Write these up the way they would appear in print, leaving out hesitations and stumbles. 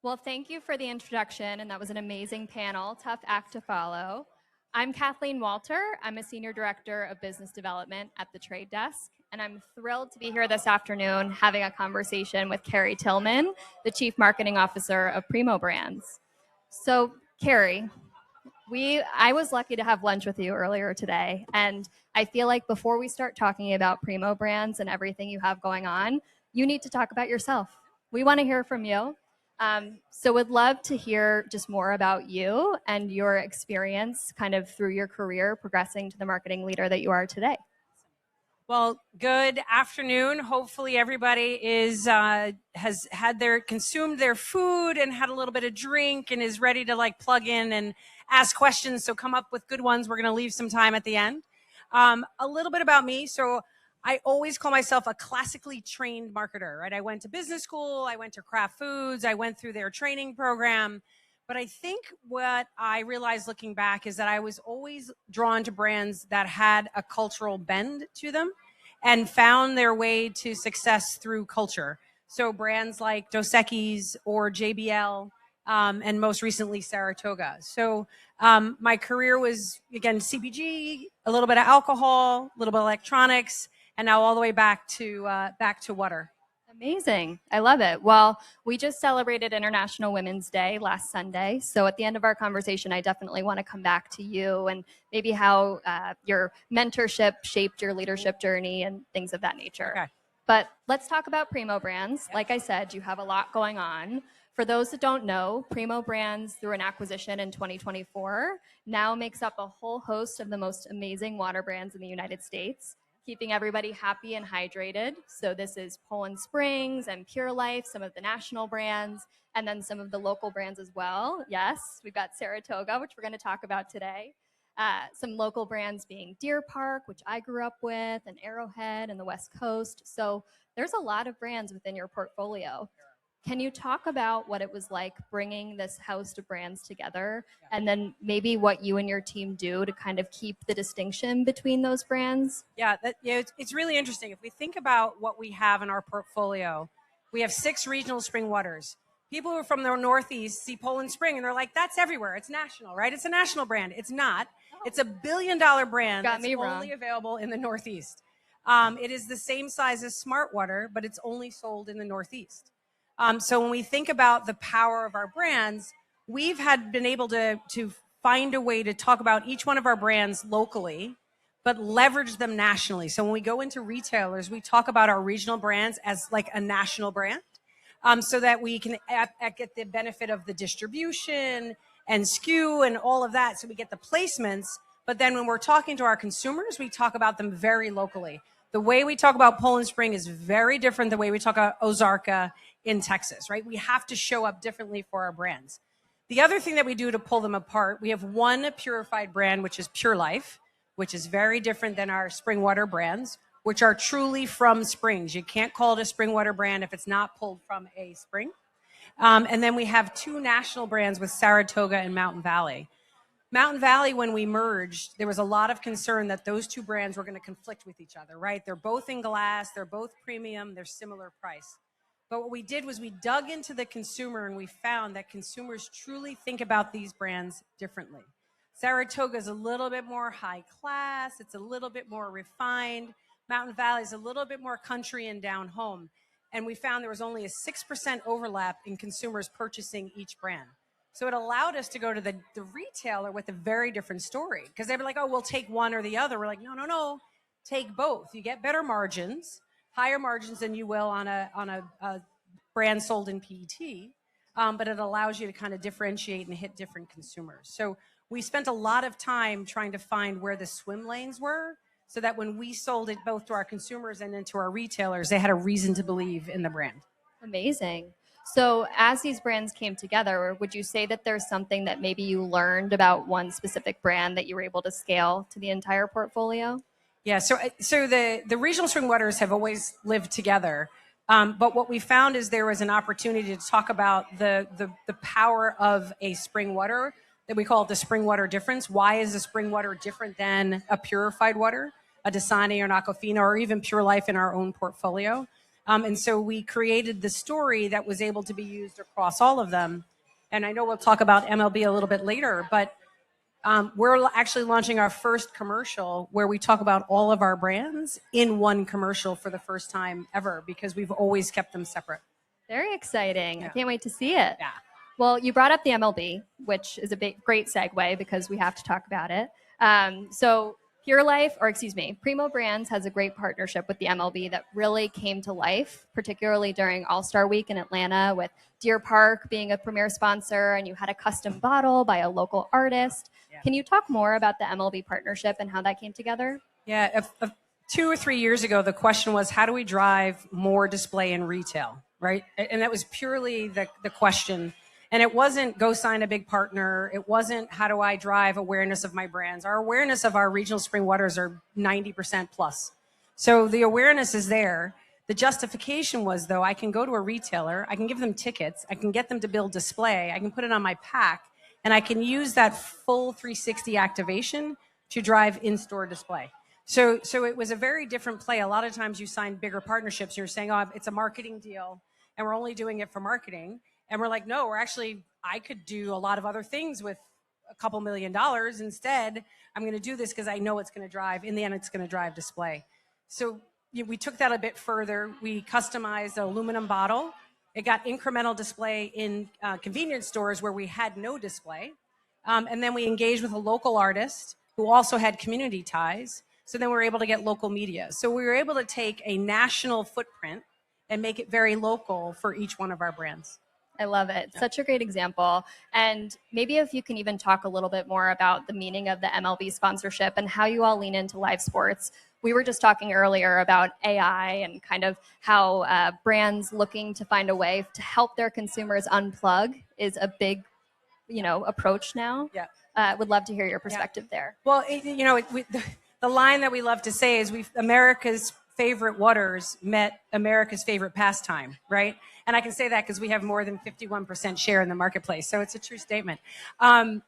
Well, thank you for the introduction, and that was an amazing panel. Tough act to follow. I'm Kathleen Walter. I'm a Senior Director of Business Development at the Trade Desk, and I'm thrilled to be here this afternoon having a conversation with Kheri Tillman, the Chief Marketing Officer of Primo Brands. So, Kheri, I was lucky to have lunch with you earlier today, and I feel like before we start talking about Primo Brands and everything you have going on, you need to talk about yourself. We want to hear from you. So would love to hear just more about you and your experience kind of through your career progressing to the marketing leader that you are today. Well, good afternoon. Hopefully everybody has consumed their food and had a little bit of drink and is ready to plug in and ask questions. So come up with good ones. We're going to leave some time at the end. A little bit about me. So I always call myself a classically trained marketer, right? I went to business school. I went to Kraft Foods. I went through their training program. But I think what I realized looking back is that I was always drawn to brands that had a cultural bend to them and found their way to success through culture. So brands like Dos Equis or JBL, and most recently Saratoga. So my career was, again, CPG, a little bit of alcohol, a little bit of electronics, and now all the way back to water. Amazing. I love it. Well, we just celebrated International Women's Day last Sunday. So at the end of our conversation, I definitely want to come back to you and maybe how your mentorship shaped your leadership journey and things of that nature. Okay. But let's talk about Primo Brands. Like I said, you have a lot going on. For those that don't know, Primo Brands, through an acquisition in 2024, now makes up a whole host of the most amazing water brands in the United States, keeping everybody happy and hydrated. So this is Poland Springs and Pure Life, some of the national brands, and then some of the local brands as well. Yes, we've got Saratoga, which we're going to talk about today. Some local brands being Deer Park, which I grew up with, and Arrowhead and the West Coast. So there's a lot of brands within your portfolio. Can you talk about what it was like bringing this host of brands together, and then maybe what you and your team do to kind of keep the distinction between those brands? Yeah, it's really interesting. If we think about what we have in our portfolio, we have 6 regional spring waters. People who are from the Northeast see Poland Spring and they're like, that's everywhere. It's national, right? It's a national brand. It's not. It's a $1 billion brand that's only available in the Northeast. It is the same size as Smart Water, but it's only sold in the Northeast. So when we think about the power of our brands, we've been able to find a way to talk about each one of our brands locally, but leverage them nationally. So when we go into retailers, we talk about our regional brands as like a national brand, so that we can get the benefit of the distribution and SKU and all of that. So we get the placements. But then when we're talking to our consumers, we talk about them very locally. The way we talk about Poland Spring is very different than the way we talk about Ozarka in Texas, right? We have to show up differently for our brands. The other thing that we do to pull them apart, we have one purified brand, which is Pure Life, which is very different than our spring water brands, which are truly from springs. You can't call it a spring water brand if it's not pulled from a spring. And then we have 2 national brands with Saratoga and Mountain Valley. Mountain Valley, when we merged, there was a lot of concern that those 2 brands were going to conflict with each other, right? They're both in glass, they're both premium, they're similar price. But what we did was we dug into the consumer and we found that consumers truly think about these brands differently. Saratoga is a little bit more high class. It's a little bit more refined. Mountain Valley is a little bit more country and down home. And we found there was only a 6% overlap in consumers purchasing each brand. So it allowed us to go to the retailer with a very different story, because they were like, oh, we'll take one or the other. We're like, no, take both. You get better margins, higher margins than you will on a brand sold in PET, but it allows you to kind of differentiate and hit different consumers. So we spent a lot of time trying to find where the swim lanes were, so that when we sold it both to our consumers and then to our retailers, they had a reason to believe in the brand. Amazing. So as these brands came together, would you say that there's something that maybe you learned about one specific brand that you were able to scale to the entire portfolio? Yeah, so the regional spring waters have always lived together. But what we found is there was an opportunity to talk about the power of a spring water, that we call it the spring water difference. Why is a spring water different than a purified water, a Dasani or an Aquafina, or even Pure Life in our own portfolio? And so we created the story that was able to be used across all of them. And I know we'll talk about MLB a little bit later, but we're actually launching our first commercial where we talk about all of our brands in one commercial for the first time ever, because we've always kept them separate. Very exciting. Yeah. I can't wait to see it. Yeah. Well, you brought up the MLB, which is a great segue because we have to talk about it. So Primo Brands has a great partnership with the MLB that really came to life, particularly during All-Star Week in Atlanta, with Deer Park being a premier sponsor, and you had a custom bottle by a local artist. Yeah. Can you talk more about the MLB partnership and how that came together? Yeah, 2 or 3 years ago, the question was, how do we drive more display in retail, right? And that was purely the question. And it wasn't go sign a big partner. It wasn't how do I drive awareness of my brands. Our awareness of our regional spring waters are 90% plus. So the awareness is there. The justification was, though, I can go to a retailer, I can give them tickets, I can get them to build display, I can put it on my pack, and I can use that full 360 activation to drive in-store display. So it was a very different play. A lot of times you sign bigger partnerships, and you're saying, oh, it's a marketing deal, and we're only doing it for marketing. And we're like, no, I could do a lot of other things with a couple $1 million. Instead, I'm going to do this because I know it's going to drive, in the end, it's going to drive display. So we took that a bit further. We customized an aluminum bottle. It got incremental display in convenience stores where we had no display. And then we engaged with a local artist who also had community ties. So then we were able to get local media. So we were able to take a national footprint and make it very local for each one of our brands. I love it. Yeah. Such a great example. And maybe if you can even talk a little bit more about the meaning of the MLB sponsorship and how you all lean into live sports. We were just talking earlier about AI and kind of how brands looking to find a way to help their consumers unplug is a big, approach now. Yeah. Would love to hear your perspective there. Well, the line that we love to say is America's favorite waters met America's favorite pastime, right? And I can say that because we have more than 51% share in the marketplace. So it's a true statement. I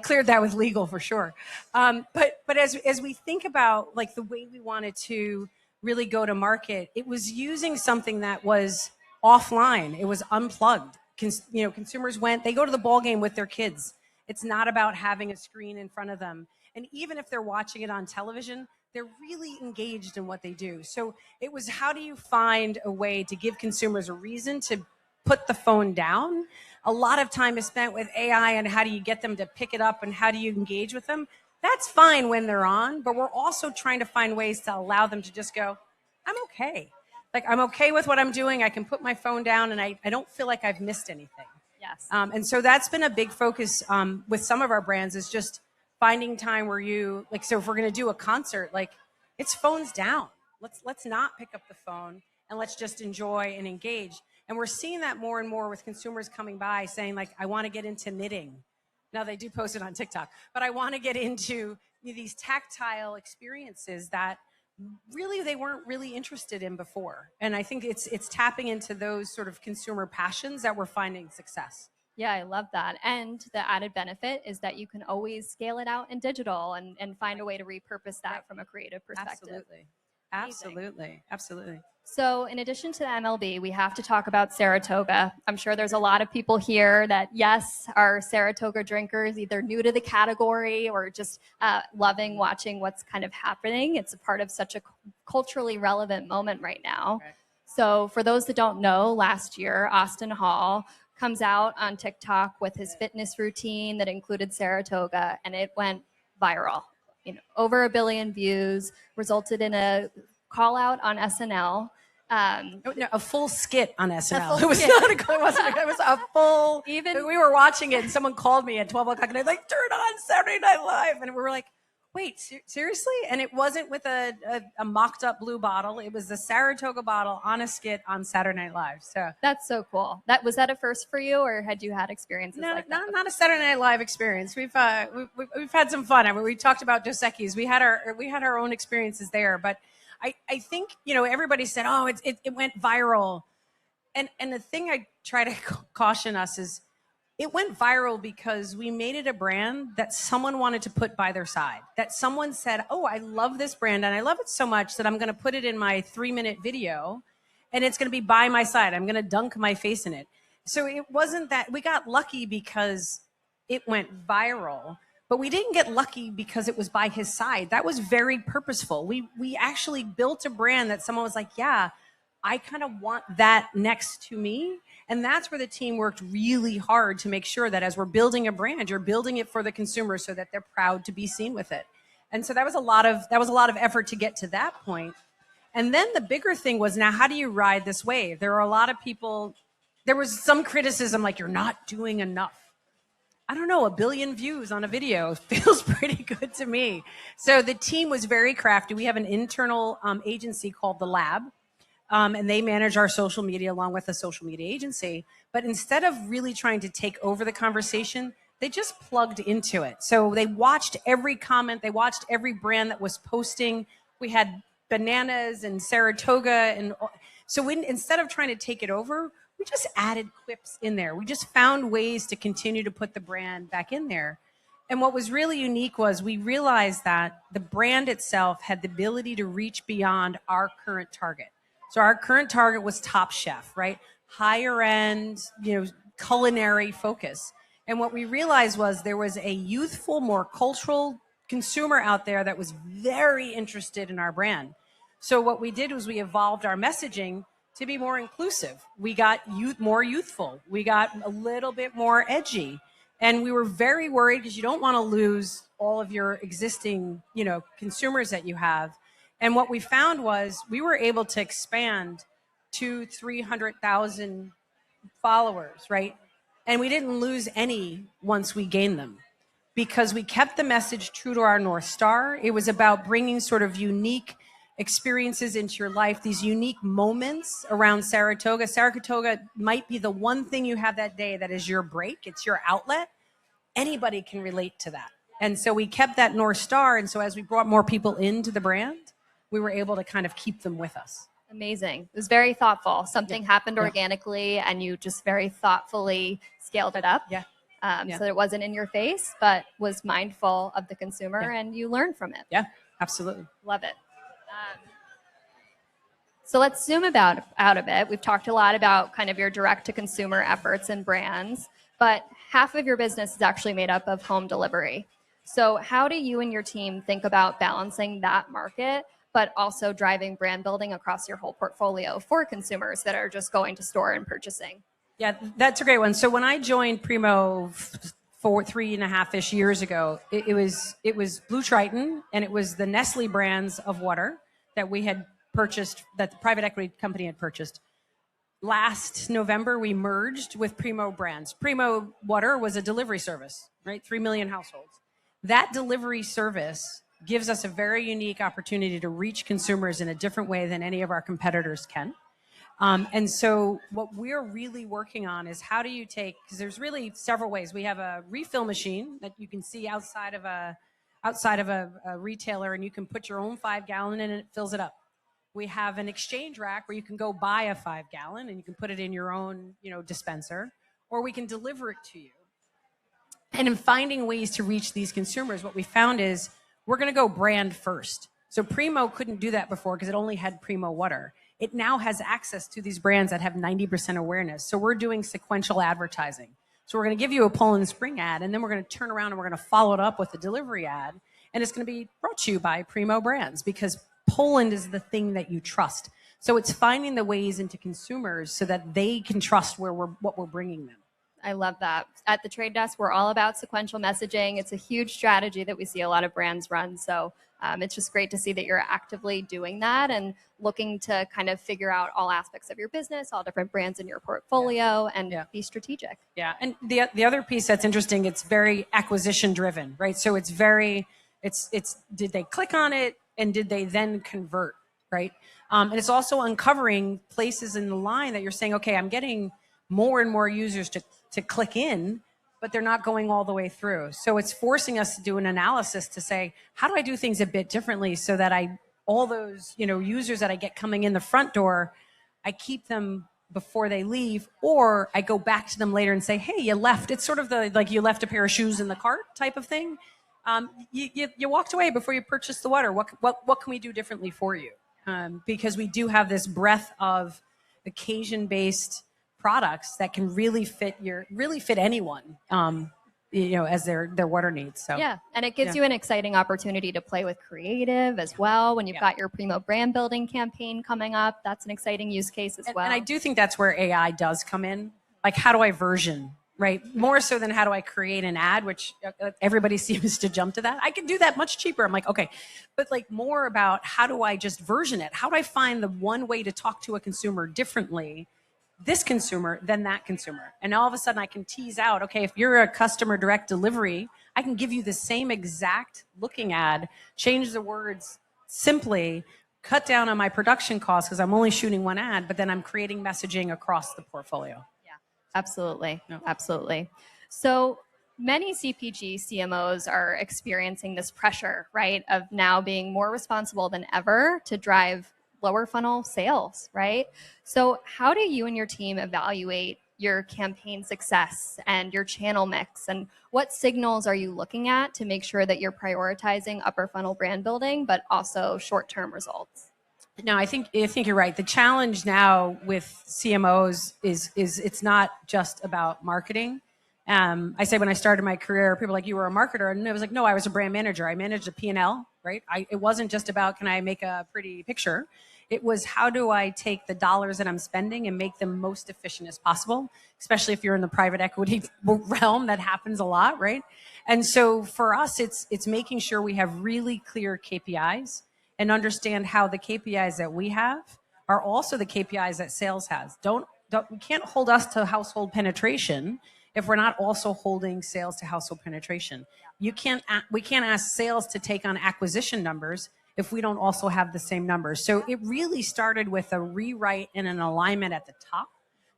cleared that with legal for sure. But as we think about like the way we wanted to really go to market, it was using something that was offline. It was unplugged. Consumers they go to the ball game with their kids. It's not about having a screen in front of them. And even if they're watching it on television, they're really engaged in what they do. So it was, how do you find a way to give consumers a reason to put the phone down? A lot of time is spent with AI and how do you get them to pick it up and how do you engage with them? That's fine when they're on, but we're also trying to find ways to allow them to just go, I'm okay. Like, I'm okay with what I'm doing. I can put my phone down and I don't feel like I've missed anything. Yes. And so that's been a big focus with some of our brands, is just finding time where so if we're going to do a concert, it's phones down. Let's not pick up the phone and let's just enjoy and engage. And we're seeing that more and more with consumers coming by saying, I want to get into knitting. Now they do post it on TikTok, but I want to get into these tactile experiences that really they weren't really interested in before. And I think it's tapping into those sort of consumer passions that we're finding success. Yeah, I love that. And the added benefit is that you can always scale it out in digital and find a way to repurpose that from a creative perspective. Absolutely. So in addition to the MLB, we have to talk about Saratoga. I'm sure there's a lot of people here that, yes, are Saratoga drinkers, either new to the category or just loving watching what's kind of happening. It's a part of such a culturally relevant moment right now. Okay. So for those that don't know, last year, Austin Hall comes out on TikTok with his fitness routine that included Saratoga, and it went viral. Over 1 billion views, resulted in a call out on SNL. A full skit on SNL. It was a full. Even we were watching it, and someone called me at 12 o'clock, and they're like, "Turn on Saturday Night Live," and we were like, "Wait, seriously?" And it wasn't with a mocked up blue bottle. It was the Saratoga bottle on a skit on Saturday Night Live. So that's so cool. Was that a first for you, or had you had experiences like that? Not a Saturday Night Live experience. We've had some fun. I mean, we talked about Dos Equis. We had our own experiences there, but I think everybody said, "Oh, it went viral," and the thing I try to caution us is, it went viral because we made it a brand that someone wanted to put by their side. That someone said, oh, I love this brand and I love it so much that I'm going to put it in my 3-minute video. and it's going to be by my side. I'm going to dunk my face in it. So it wasn't that we got lucky because it went viral, but we didn't get lucky because it was by his side. That was very purposeful. We actually built a brand that someone was like, yeah, I kind of want that next to me. And that's where the team worked really hard to make sure that as we're building a brand, you're building it for the consumer so that they're proud to be seen with it. And so that was a lot of effort to get to that point. And then the bigger thing was, now how do you ride this wave? There are a lot of people, there was some criticism like, you're not doing enough. I don't know, 1 billion views on a video feels pretty good to me. So the team was very crafty. We have an internal agency called The Lab. And they manage our social media along with a social media agency. But instead of really trying to take over the conversation, they just plugged into it. So they watched every comment. They watched every brand that was posting. We had bananas and Saratoga. And so instead of trying to take it over, we just added quips in there. We just found ways to continue to put the brand back in there. And what was really unique was we realized that the brand itself had the ability to reach beyond our current target. So our current target was Top Chef, right? Higher end, culinary focus. And what we realized was there was a youthful, more cultural consumer out there that was very interested in our brand. So what we did was we evolved our messaging to be more inclusive. We got more youthful. We got a little bit more edgy. And we were very worried because you don't want to lose all of your existing, consumers that you have. And what we found was we were able to expand to 300,000 followers, right? And we didn't lose any once we gained them because we kept the message true to our North Star. It was about bringing sort of unique experiences into your life, these unique moments around Saratoga. Saratoga might be the one thing you have that day that is your break. It's your outlet. Anybody can relate to that. And so we kept that North Star. And so as we brought more people into the brand, we were able to kind of keep them with us. Amazing. It was very thoughtful. Something happened organically and you just very thoughtfully scaled it up. So that it wasn't in your face, but was mindful of the consumer and you learned from it. Yeah, absolutely. Love it. So let's zoom out a bit. We've talked a lot about kind of your direct to consumer efforts and brands, but half of your business is actually made up of home delivery. So how do you and your team think about balancing that market, but also driving brand building across your whole portfolio for consumers that are just going to store and purchasing? Yeah, that's a great one. So when I joined Primo 3.5-ish years ago, it was Blue Triton and it was the Nestle brands of water that we had purchased, that the private equity company had purchased. Last November, we merged with Primo brands. Primo Water was a delivery service, right? 3 million households. That delivery service gives us a very unique opportunity to reach consumers in a different way than any of our competitors can. And so what we're really working on is how do you take, because there's really several ways. We have a refill machine that you can see outside of a retailer, and you can put your own 5-gallon in and it fills it up. We have an exchange rack where you can go buy a 5-gallon and you can put it in your own, dispenser, or we can deliver it to you. And in finding ways to reach these consumers, what we found is we're going to go brand first. So Primo couldn't do that before because it only had Primo Water. It now has access to these brands that have 90% awareness. So we're doing sequential advertising. So we're going to give you a Poland Spring ad, and then we're going to turn around and we're going to follow it up with a delivery ad. And it's going to be brought to you by Primo brands because Poland is the thing that you trust. So it's finding the ways into consumers so that they can trust what we're bringing them. I love that. At the Trade Desk, we're all about sequential messaging. It's a huge strategy that we see a lot of brands run. So it's just great to see that you're actively doing that and looking to kind of figure out all aspects of your business, all different brands in your portfolio, and be strategic. Yeah. And the other piece that's interesting, it's very acquisition driven, right? So it's did they click on it and did they then convert, right? And it's also uncovering places in the line that you're saying, okay, I'm getting more and more users to click in, but they're not going all the way through. So it's forcing us to do an analysis to say, how do I do things a bit differently so that all those, users that I get coming in the front door, I keep them before they leave, or I go back to them later and say, hey, you left. It's sort of like you left a pair of shoes in the cart type of thing. You walked away before you purchased the water. What can we do differently for you? Because we do have this breadth of occasion-based products that can really fit anyone, as their water needs. So yeah, and it gives you an exciting opportunity to play with creative as well. When you've got your Primo brand building campaign coming up, that's an exciting use case as well. And I do think that's where AI does come in. Like, how do I version, right? More so than how do I create an ad, which everybody seems to jump to that. I can do that much cheaper. I'm like, okay, but like more about how do I just version it? How do I find the one way to talk to a consumer differently, this consumer than that consumer? And all of a sudden I can tease out, okay, if you're a customer direct delivery, I can give you the same exact looking ad, change the words simply, cut down on my production costs because I'm only shooting one ad, but then I'm creating messaging across the portfolio. Yeah, absolutely. No. Absolutely. So many CPG CMOs are experiencing this pressure, right, of now being more responsible than ever to drive lower funnel sales, right? So how do you and your team evaluate your campaign success and your channel mix? And what signals are you looking at to make sure that you're prioritizing upper funnel brand building, but also short-term results? No, I think you're right. The challenge now with CMOs is it's not just about marketing. I say when I started my career, people were like, you were a marketer. And it was like, no, I was a brand manager. I managed a P&L, right? It wasn't just about, can I make a pretty picture? It was, how do I take the dollars that I'm spending and make them most efficient as possible, especially if you're in the private equity realm. That happens a lot, right? And so for us, it's making sure we have really clear KPIs and understand how the KPIs that we have are also the KPIs that sales has. We can't hold us to household penetration if we're not also holding sales to household penetration. We can't ask sales to take on acquisition numbers if we don't also have the same numbers. So it really started with a rewrite and an alignment at the top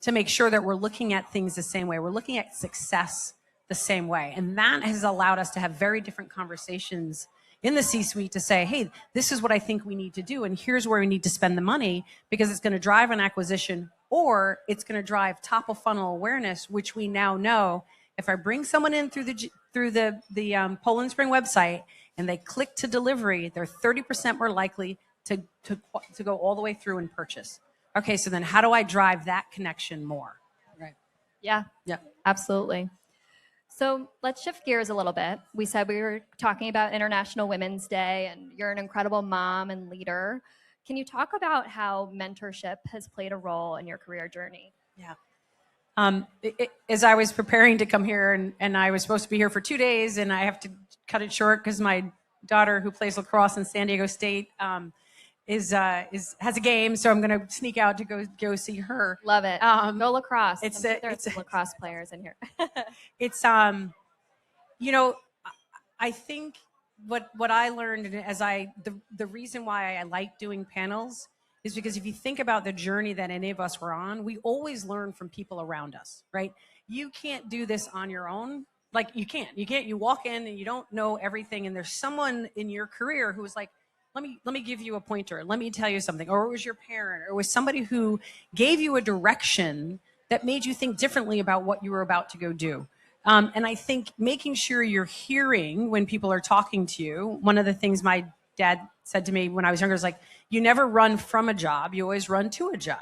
to make sure that we're looking at things the same way. We're looking at success the same way. And that has allowed us to have very different conversations in the C-suite to say, hey, this is what I think we need to do, and here's where we need to spend the money, because it's going to drive an acquisition or it's going to drive top of funnel awareness, which we now know if I bring someone in through the Poland Spring website and they click to delivery, they're 30% more likely to go all the way through and purchase. Okay, so then how do I drive that connection more? Right. Yeah, absolutely. So let's shift gears a little bit. We said we were talking about International Women's Day, and you're an incredible mom and leader. Can you talk about how mentorship has played a role in your career journey? Yeah. As I was preparing to come here, and I was supposed to be here for 2 days, and I have to cut it short because my daughter, who plays lacrosse in San Diego State, has a game, so I'm going to sneak out to go see her. Love it. Go lacrosse. There's some lacrosse players in here. It's I think what I learned the reason why I like doing panels is because if you think about the journey that any of us were on, we always learn from people around us, right? You can't do this on your own. Like you can't. You walk in and you don't know everything, and there's someone in your career who was like, let me give you a pointer. Let me tell you something. Or it was your parent, or it was somebody who gave you a direction that made you think differently about what you were about to go do. And I think making sure you're hearing when people are talking to you. One of the things my dad said to me when I was younger is like, you never run from a job, you always run to a job.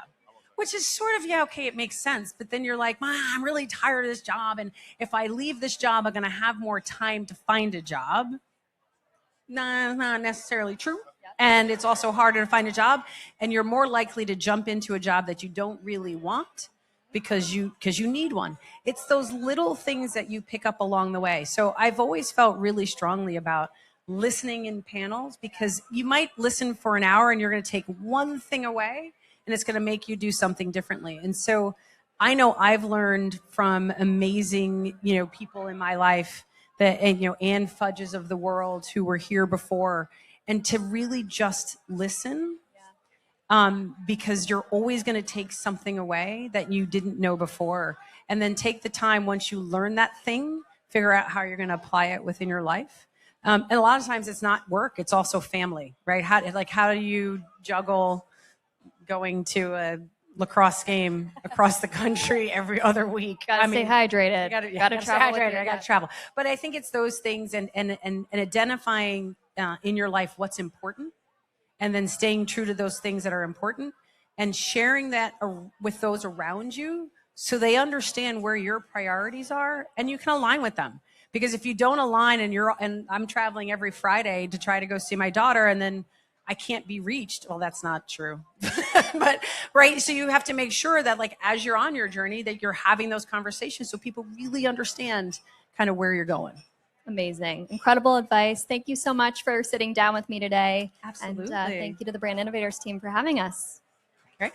Which is sort of, okay, it makes sense. But then you're like, I'm really tired of this job. And if I leave this job, I'm going to have more time to find a job. Nah, not necessarily true. And it's also harder to find a job. And you're more likely to jump into a job that you don't really want because you need one. It's those little things that you pick up along the way. So I've always felt really strongly about listening in panels, because you might listen for an hour and you're going to take one thing away and it's going to make you do something differently. And so I know I've learned from amazing, people in my life that, Ann Fudges of the world who were here before, and to really just listen, because you're always going to take something away that you didn't know before, and then take the time once you learn that thing, figure out how you're going to apply it within your life. And a lot of times it's not work, it's also family, right? How do you juggle going to a lacrosse game across the country every other week? Gotta stay hydrated. Gotta travel. I gotta travel. But I think it's those things and identifying in your life what's important, and then staying true to those things that are important, and sharing that with those around you so they understand where your priorities are and you can align with them. Because if you don't align and I'm traveling every Friday to try to go see my daughter and then I can't be reached. Well, that's not true. But right. So you have to make sure that like, as you're on your journey, that you're having those conversations so people really understand kind of where you're going. Amazing. Incredible advice. Thank you so much for sitting down with me today. Absolutely. And thank you to the Brand Innovators team for having us. Great.